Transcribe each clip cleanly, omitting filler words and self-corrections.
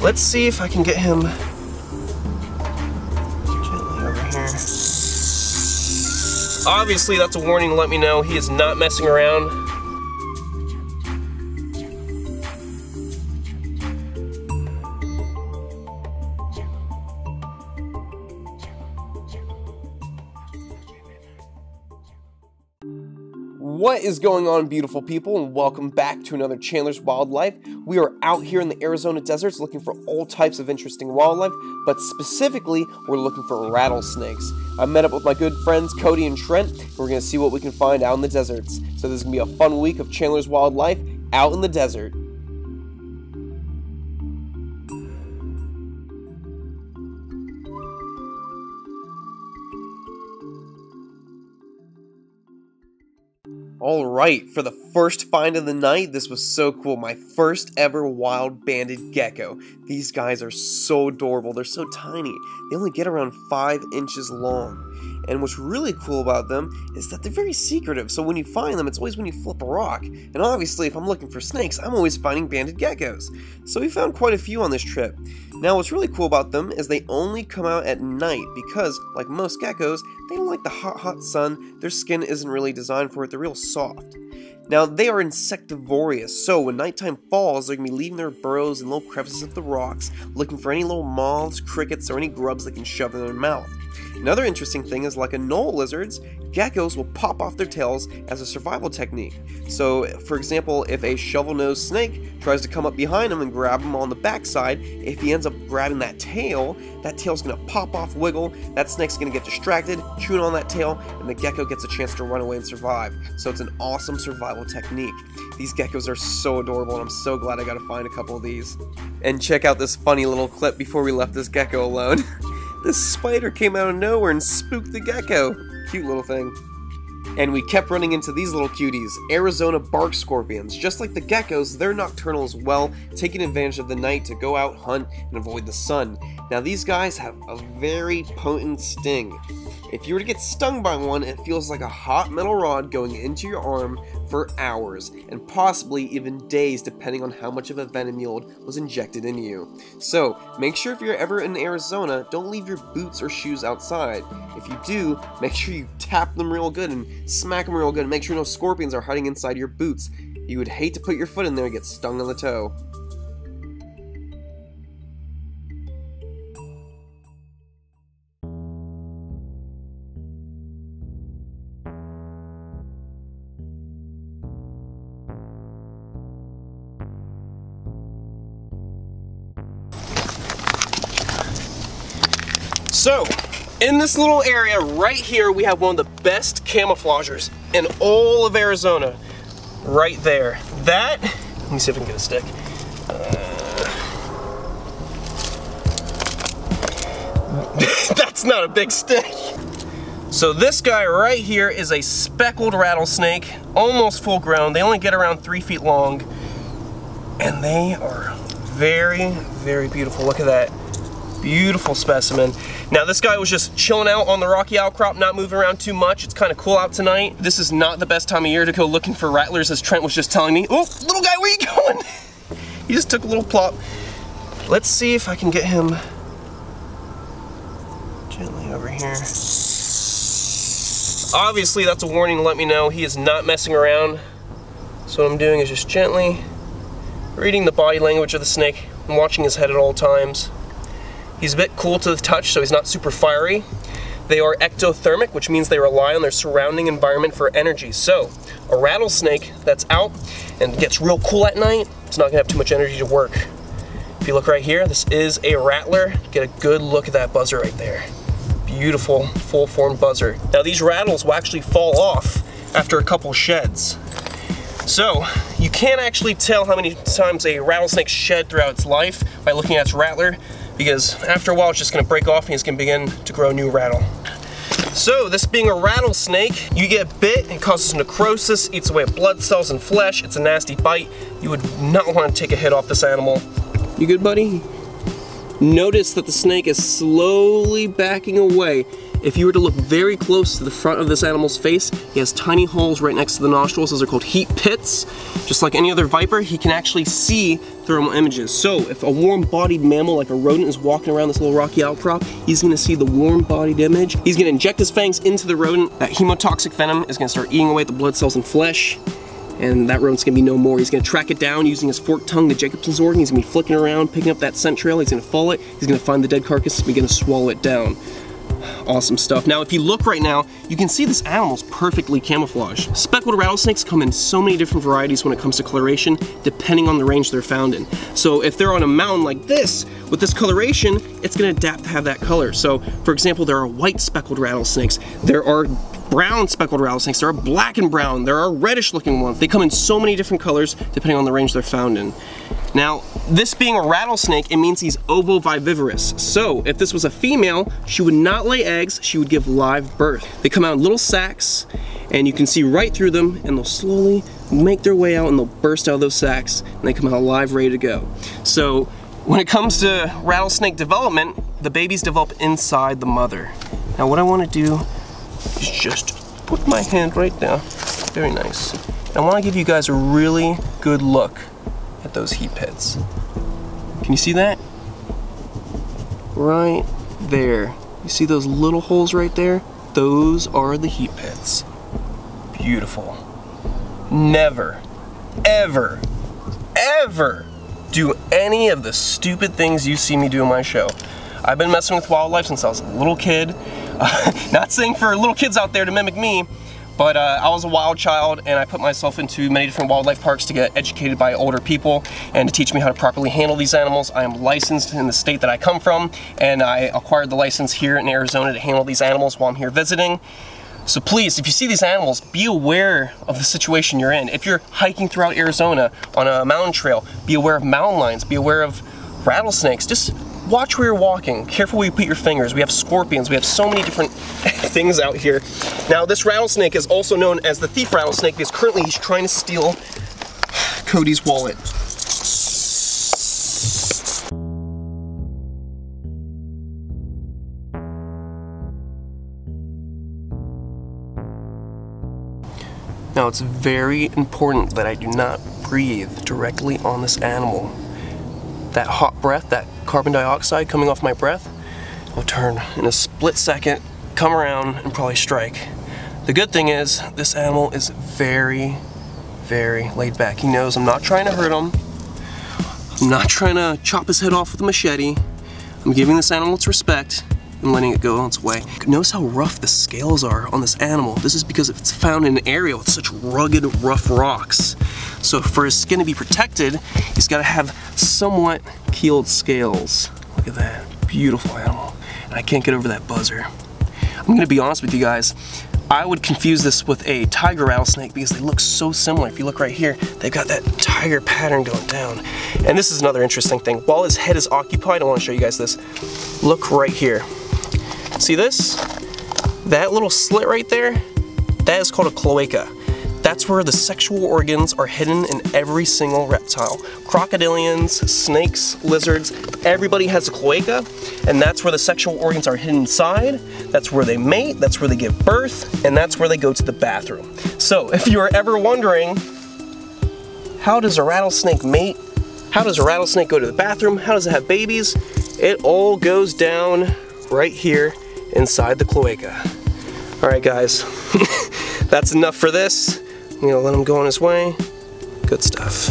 Let's see if I can get him gently over here. Obviously, that's a warning to let me know he is not messing around. What is going on, beautiful people, and welcome back to another Chandler's Wildlife. We are out here in the Arizona deserts looking for all types of interesting wildlife, but specifically, we're looking for rattlesnakes. I met up with my good friends Cody and Trent, and we're going to see what we can find out in the deserts. So this is going to be a fun week of Chandler's Wildlife out in the desert. Alright, for the first find of the night, this was so cool. My first ever wild banded gecko. These guys are so adorable. They're so tiny. They only get around 5 inches long. And what's really cool about them is that they're very secretive. So when you find them, it's always when you flip a rock. And obviously, if I'm looking for snakes, I'm always finding banded geckos. So we found quite a few on this trip. Now, what's really cool about them is they only come out at night because, like most geckos, they don't like the hot sun. Their skin isn't really designed for it. They're real soft. Now, they are insectivorous, so when nighttime falls, they're going to be leaving their burrows in little crevices of the rocks, looking for any little moths, crickets, or any grubs they can shove in their mouth. Another interesting thing is, like anola lizards, geckos will pop off their tails as a survival technique. So, for example, if a shovel-nosed snake tries to come up behind him and grab him on the backside, if he ends up grabbing that tail's going to pop off, wiggle, that snake's going to get distracted, chewing on that tail, and the gecko gets a chance to run away and survive. So it's an awesome survival technique. These geckos are so adorable, and I'm so glad I got to find a couple of these. And check out this funny little clip before we left this gecko alone. This spider came out of nowhere and spooked the gecko. Cute little thing. And we kept running into these little cuties, Arizona bark scorpions. Just like the geckos, they're nocturnal as well, taking advantage of the night to go out, hunt, and avoid the sun. Now these guys have a very potent sting. If you were to get stung by one, it feels like a hot metal rod going into your arm for hours, and possibly even days depending on how much of a venom yield was injected in you. So, make sure if you're ever in Arizona, don't leave your boots or shoes outside. If you do, make sure you tap them real good and smack them real good and make sure no scorpions are hiding inside your boots. You would hate to put your foot in there and get stung on the toe. So, in this little area right here, we have one of the best camouflagers in all of Arizona. Right there. That, let me see if I can get a stick. That's not a big stick. So this guy right here is a speckled rattlesnake, almost full grown. They only get around 3 feet long, and they are very, very beautiful. Look at that. Beautiful specimen. Now this guy was just chilling out on the rocky outcrop, not moving around too much. It's kind of cool out tonight. This is not the best time of year to go looking for rattlers, as Trent was just telling me. Oh, little guy, where you going? He just took a little plop. Let's see if I can get him gently over here. Obviously, that's a warning to let me know he is not messing around. So what I'm doing is just gently reading the body language of the snake and watching his head at all times. He's a bit cool to the touch, so he's not super fiery. They are ectothermic, which means they rely on their surrounding environment for energy. So, a rattlesnake that's out and gets real cool at night, it's not gonna have too much energy to work. If you look right here, this is a rattler. Get a good look at that buzzer right there. Beautiful, full-formed buzzer. Now these rattles will actually fall off after a couple sheds. So, You can't actually tell how many times a rattlesnake shed throughout its life by looking at its rattler, because after a while it's just going to break off and it's going to begin to grow a new rattle. So this being a rattlesnake, you get bit, it causes necrosis, eats away at blood cells and flesh. It's a nasty bite. You would not want to take a hit off this animal. You good, buddy? Notice that the snake is slowly backing away. If you were to look very close to the front of this animal's face, he has tiny holes right next to the nostrils. Those are called heat pits. Just like any other viper, he can actually see thermal images. So if a warm-bodied mammal like a rodent is walking around this little rocky outcrop, he's gonna see the warm-bodied image. He's gonna inject his fangs into the rodent. That hemotoxic venom is gonna start eating away at the blood cells and flesh, and that rodent's gonna be no more. He's gonna track it down using his forked tongue, the Jacobson's organ. He's gonna be flicking around, picking up that scent trail. He's gonna follow it. He's gonna find the dead carcass and begin to swallow it down. Awesome stuff. Now, if you look right now, you can see this animal's perfectly camouflaged. Speckled rattlesnakes come in so many different varieties when it comes to coloration, depending on the range they're found in. So if they're on a mountain like this, with this coloration, it's gonna adapt to have that color. So, for example, there are white speckled rattlesnakes. There are brown speckled rattlesnakes. There are black and brown. There are reddish looking ones. They come in so many different colors, depending on the range they're found in. Now, this being a rattlesnake, it means he's ovoviviparous. So, if this was a female, she would not lay eggs, she would give live birth. They come out in little sacs, and you can see right through them, and they'll slowly make their way out, and they'll burst out of those sacs, and they come out alive, ready to go. So, when it comes to rattlesnake development, the babies develop inside the mother. Now, what I want to do is just put my hand right there. Very nice. I want to give you guys a really good look at those heat pits. Can you see that? Right there. You see those little holes right there? Those are the heat pits. Beautiful. Never, ever, ever do any of the stupid things you see me do in my show. I've been messing with wildlife since I was a little kid. Not saying for little kids out there to mimic me, but I was a wild child, and I put myself into many different wildlife parks to get educated by older people and to teach me how to properly handle these animals. I am licensed in the state that I come from, and I acquired the license here in Arizona to handle these animals while I'm here visiting. So please, if you see these animals, be aware of the situation you're in. If you're hiking throughout Arizona on a mountain trail, be aware of mountain lions, be aware of rattlesnakes. Just watch where you're walking. Careful where you put your fingers. We have scorpions. We have so many different things out here. Now, this rattlesnake is also known as the thief rattlesnake because currently he's trying to steal Cody's wallet. Now, it's very important that I do not breathe directly on this animal. That hot breath, that carbon dioxide coming off my breath, will turn in a split second, come around, and probably strike. The good thing is, this animal is very, very laid back. He knows I'm not trying to hurt him. I'm not trying to chop his head off with a machete. I'm giving this animal its respect and letting it go on its way. Notice how rough the scales are on this animal. This is because it's found in an area with such rugged, rough rocks. So for his skin to be protected, he's got to have somewhat keeled scales. Look at that, beautiful animal. And I can't get over that buzzer. I'm gonna be honest with you guys, I would confuse this with a tiger rattlesnake because they look so similar. If you look right here, they've got that tiger pattern going down. And this is another interesting thing. While his head is occupied, I want to show you guys this. Look right here. See this? That little slit right there, that is called a cloaca. That's where the sexual organs are hidden in every single reptile. Crocodilians, snakes, lizards, everybody has a cloaca, and that's where the sexual organs are hidden inside. That's where they mate, that's where they give birth, and that's where they go to the bathroom. So if you are ever wondering, how does a rattlesnake mate? How does a rattlesnake go to the bathroom? How does it have babies? It all goes down right here inside the cloaca. All right, guys, that's enough for this. I'm gonna let him go on his way. Good stuff.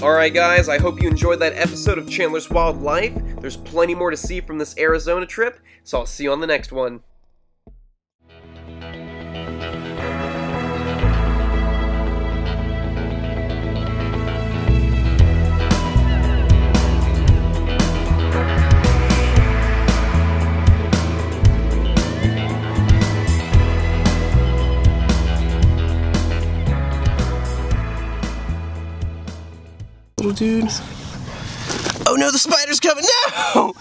Alright guys, I hope you enjoyed that episode of Chandler's Wild Life. There's plenty more to see from this Arizona trip, so I'll see you on the next one. little dude. Oh no, the spider's coming! No!